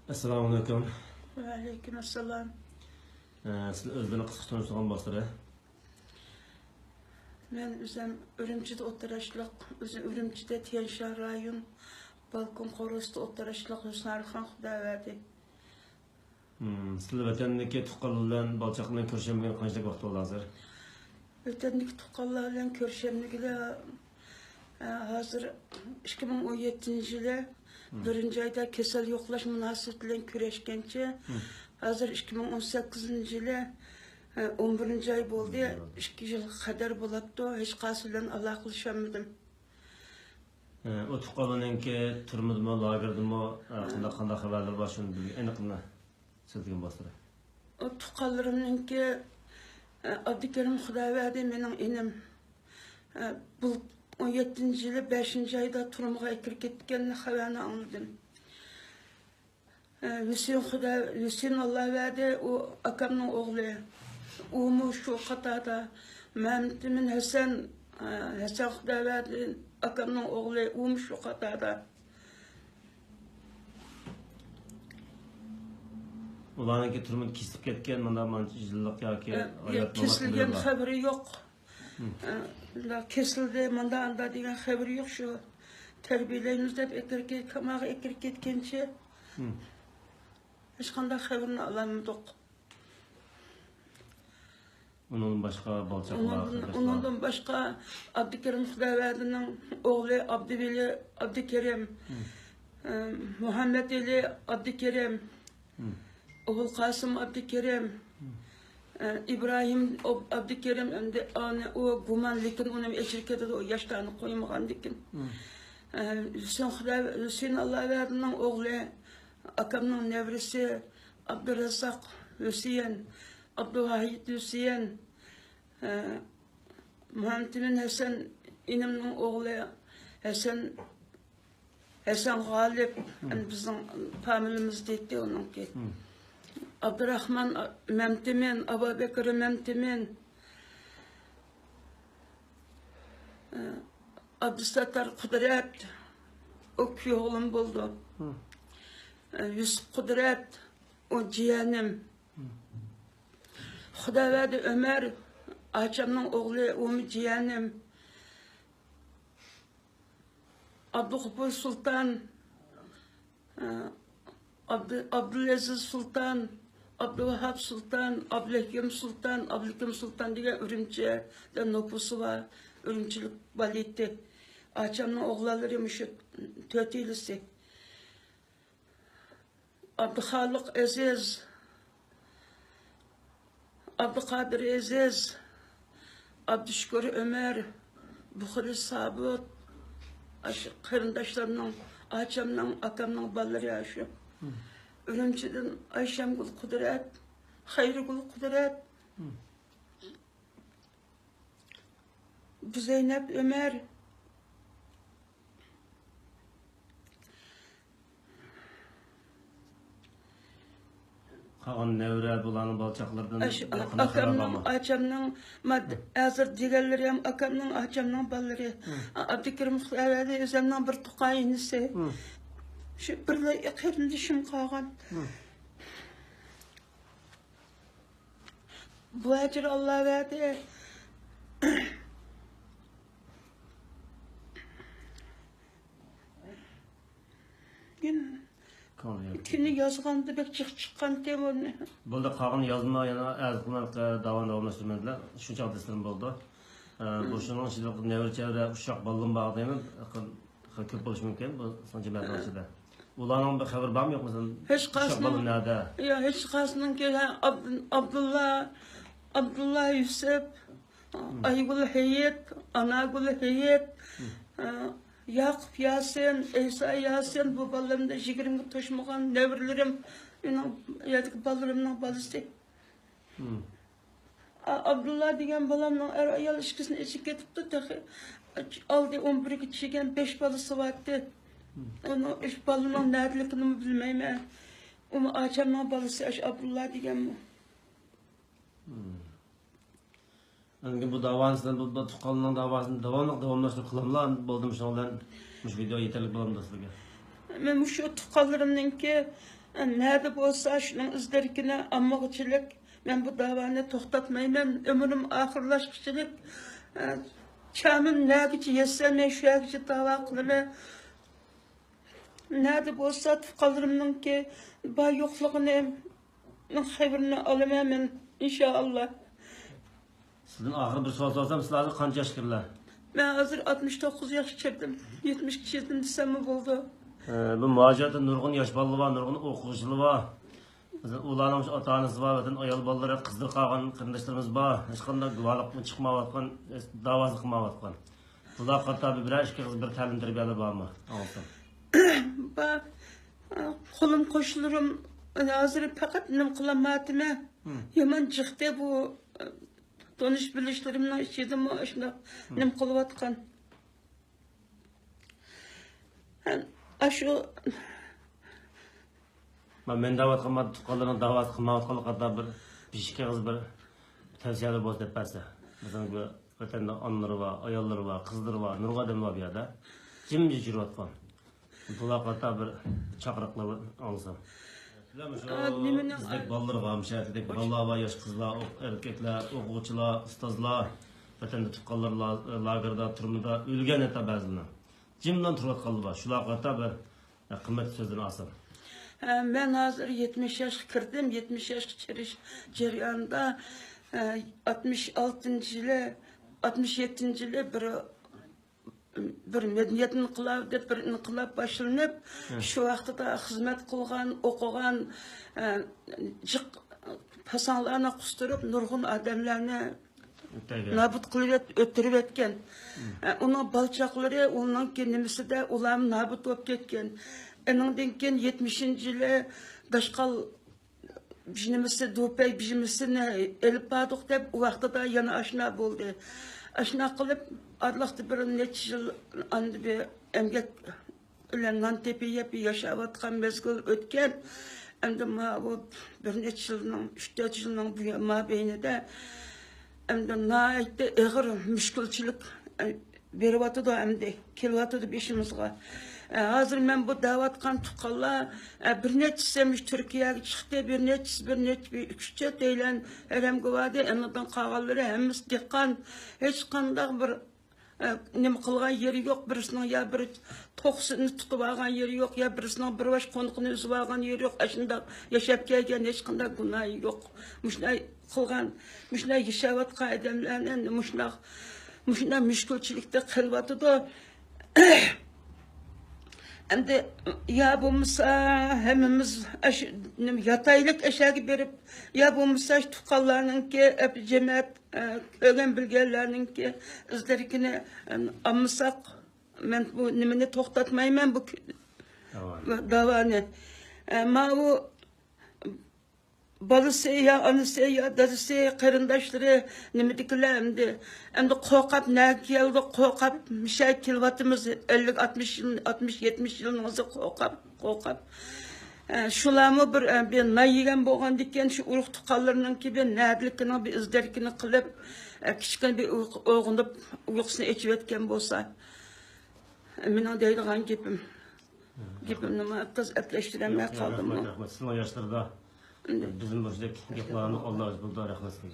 Assalamu alaikum. Aleyküm assalam. Siz özünü kısık tanıştırgan bastıra. Ben özüm Ürümçi'de oturaşlıq, özüm Ürümçi'de Tiyanşah rayon, Balkon Koros'ta oturaşlıq Hüsnü Arıxan Xuda verdi. Siz vatandaki tuqqalılan balçaqla körşenmeyen qanchalik vaqt bo'ldi hozir? Ötendik tuqqallar bilen körşemligiler hazır 2017 yılı 1. ayda kesel yoklaş münasebetiyle küreşkençe hazır 2018 yılı 11. ay oldu. 2 yıl kadar bulaptı. Hiç kasılan alaqlaşamadım. O tuqqalananki turmudimi, lagerdimi, qanday xabarlar bor shuni aniqini sizga bastıra. O tuqqallarımınki Abdikerim Xudaverdi mening enim. Bu 17. yılı 5. ayda turmuğa kirib ketganini xabarini anladım. Hüseyin Allah verdi, o akamның oğlu. O mu şu qatada Mehmet'imin Hasan Xudaverdi akamның oğlu. O mu şu qatada. Ularninki turmud kesilib ketgan, mana mancha yillik yoki oyat kesilgan xabari yo'q. Kesildi, manda anda degan xabari yo'q shu. Tarbiyalaymiz deb kamaga ekirib ketgancha hech qanday xabarini ololmadik. Undan başqa balçaqlar. Ondan başqa Abdikerim Xudaverdining o'g'li Abdiveli Abdikerim, Muhammed Ali Abdikerim, Oğul Kasım Abdikerim, İbrahim Abdikerim, o guman lekin onu eşirkede o yaşlarını koymagan lekin. Hüseyin Allahverdi'nin oğlu, akamның nevresi Abdurrazak Hüseyin, Abdülvahid Hüseyin, Muhammed'in Hasan inimnin oğlu Hasan Galip, bizim familimizdeydi onunki. Abdurrahman Memtimin, Abu Bekir Memtimin, Abdüsattar Kudret, o köy oğlum buldu. Yusuf Kudret, o ciğenim. Xudaverdi Ömer, Açamның oğlu, o ciğenim. Abdülgafur Sultan, Abdülaziz Sultan, Abdülvahab Sultan, Abdülhakim Sultan, Abdülhakim Sultan diye Ürümçi'de nüfusu var. Ürümçilik baleti. Açamның oğullarıymış 4 ilisi. Abdülhalik Aziz, Abdülkadir Aziz, Abdüşkür Ömer, Bukhari Sabit, kırındaşlarının, Açamның, akamның balları yaşıyor. Ürümçi'den Ayşemgül Kudret, Hayrigül Kudret, Zeynep Ömer, Qalan nevre bulanın balçaqlardan Açamның, hazır degenleri hem akamның, Açamның balları. Abdikerim Xudaverdi özümden bir tuqayınısı. Şu birle kırındışım qalğan. Bu acır Allah verdi. Kini yazğandı bek çıqqan temonu. Bulda qalan yazma yana azqılar davam davamlaştırmadılar. Şuncha adreslerim buldu. Bu şunun içinde nevre çevre uşaq balım bağdayım. Köp buluş mümkün bu son cemaatın içinde. Ulanın bir xabar var mı yok musun? Hiç kasının. Ya hiç kasının ki Abdullah Yusuf, Aygül Heyet, Anagül Heyet, Yakup Yasin, İsa Yasin bu ballarımda jigirimde taşımagan nevrelerim, yadık ballarımın balısı. Abdullah degen balamның ayal işkisini içip ketipti dahi aldı 11 kişigen 5 balısı vardı. Onu 3 balının neredelikini bilmeyim. Onu Açamның balısı Abdullah degen bu. Yani bu davanızdan bu tuqqalınan davasını davamlaştırıp kılamlar buldum şunlardan. Müş video yeterli bulamda sizge. Men şu tuqqallarımnınki Nerede bolsa şunun izlerkine ammağıçılık. Ben bu davanı toxtatmayman. Ömrüm ahırlaşkıçılık. Çamım nerede yesem ne şu yakıcı dava kılımı. Nerede bolsa tıkalırımın ki bay yokluğunu haberini alamam inşallah. Sizden ahir bir soru sorsam sizler kaç yaş kirler? Ben hazır 69 yaş geçirdim. 70 geçirdim desem mi buldu? Bu muhacirde nurgun yaş balı var, nurgun okuyuculu var. Ulanmış atanız var, bütün ayol balları kızdır kalgan kırındaşlarımız var. Hiç kanda güvalık mı çıkmavatkan, davazı kılmavatkan. Bunlar hatta birer iki kız bir talim terbiyeler var mı? Anlatsam. Bak, kolum koşulurum. Hazır fakat nem kılamatıma. Yaman çıktı bu tanış bilişlerimden işledim o işine nem kılıvatkan. Aşı Ben davat kılmadı, tukallarına davat kılmavatkalı kadar bir pişki kız bir tavsiyeler boz depese. Mesela bu vatanda anları var, ayolları var, kızları var, nurga adam var bir yerde. Cimci jürvatkan. Bunlar hatta bir çakrakla alsam. Bizdeki ballar var, müşahededeki ballar var, yaş kızlar, erkekler, okuvçular, ustazlar, vatanda tukallar lagerda, turmada, ölgen ete bazılarına. Cimden turvatkalı var, şular hatta bir kıymetli sözünü alsam. ben hazır 70 yaş kırdım. 70 yaş geçiriş ceryanında 66. ile 67. ile bir medeniyet inqilabı deb bir inqilab başlanıp şu vaqtda hizmet kılgan, okugan cık pasanlarına kusturub nurgun adamlarını nabut kılıp ötürüp etken. Onun balçakları, onun kendisi de ulam nabut olup ketken. Ondan keyin 70. yılı daşqal bijimisi dopay bijimisini elip bardık deb o vaqtda yana aşna oldu. Aşna kılıp adlıqtı bir neçə yıl andı bir emgek bilen Nantepe'ye bir yaşavatkan mezgil ötken. Endi bu bir neçə yılın, 3-4 yılın bu mabeyinde endi naayetde ağır müşkülçülük berivatıdı endi, kelvatıdı beşimizge. Hazır ben bu davatkan tuqalla bir neçsemiz Türkiye'ye çıktı, bir üççe deylen herem güvadi, enidan qağalları hemiz dikkan, hiç kandak bir nima qilgan yeri yok, birisinin ya bir toqsini tutib olgan yeri yok, ya birisinin bir baş qo'niqini uzib olgan yeri yok, shunda yashab kelgan hech qanday gunohi yo'q. Mushunday qilgan, mushunday yashayotgan odamlarni mushunday mushkulchilikda qilyotidi. Endi ya bo'lmasa hemimiz yataylık eşeği berip ya bo'lmasa tuqqanlarninki cemaat ölen bilgenlerninki izlerikini almasak men bu nimani to'xtatmayman bu davani. Ma bu balısı ya anısı ya dadısı qarindaşları nimadikiler endi qo'rqab keldi qo'rqab mishay kelvatimiz 50-60-70 yılımızı qo'rqab shularni bir nayigan bo'lgan ekan shu urug' tuqqanlarninki bir nadlikini bir izdarkini qilib kichkina bir o'g'inib uyqusini ichib yotgan bo'lsa mening deydigan gapim nima tez atlashtirmay qoldim. Sizin yaşlarda bizim buradaki yapılarını Allah razı olsun.